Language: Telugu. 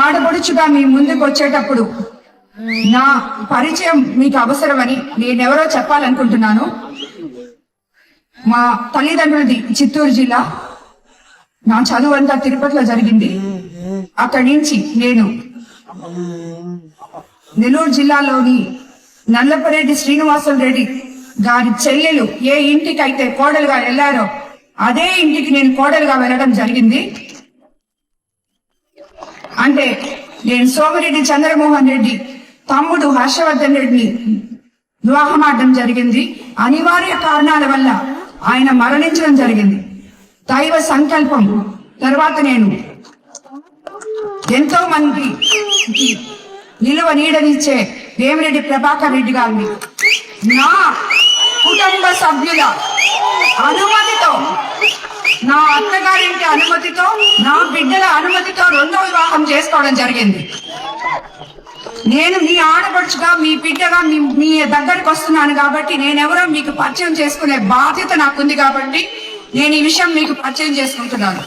ఆడపడుచుగా మీ ముందుకు వచ్చేటప్పుడు నా పరిచయం మీకు అవసరమని నేనెవరో చెప్పాలనుకుంటున్నాను. మా తల్లిదండ్రులది చిత్తూరు జిల్లా. నా చదువు అంతా తిరుపతిలో జరిగింది. అక్కడి నుంచి నేను నెల్లూరు జిల్లాలోని నల్లపరెడ్డి శ్రీనివాసులు రెడ్డి గారి చెల్లెలు ఏ ఇంటికైతే కోడలుగా వెళ్లారో అదే ఇంటికి నేను కోడలుగా వెళ్ళడం జరిగింది. అంటే నేను సోమిరెడ్డి చంద్రమోహన్ రెడ్డి తమ్ముడు హర్షవర్ధన్ రెడ్డిని వివాహం ఆడడం జరిగింది. అనివార్య కారణాల వల్ల ఆయన మరణించడం జరిగింది. దైవ సంకల్పం తర్వాత నేను ఎంతో మందికి నిలువ నీడనిచ్చే వేమిరెడ్డి ప్రభాకర్ రెడ్డి గారిని నా కుటుంబ సభ్యుల అనుమతితో, నా అత్తగారింటి అనుమతితో, నా బిడ్డల అనుమతితో రెండో వివాహం చేసుకోవడం జరిగింది. నేను మీ ఆడపడుచుగా, మీ బిడ్డగా మీ దగ్గరికి వస్తున్నాను కాబట్టి నేనెవరో మీకు పరిచయం చేసుకునే బాధ్యత నాకుంది కాబట్టి నేను ఈ విషయం మీకు పరిచయం చేసుకుంటున్నాను.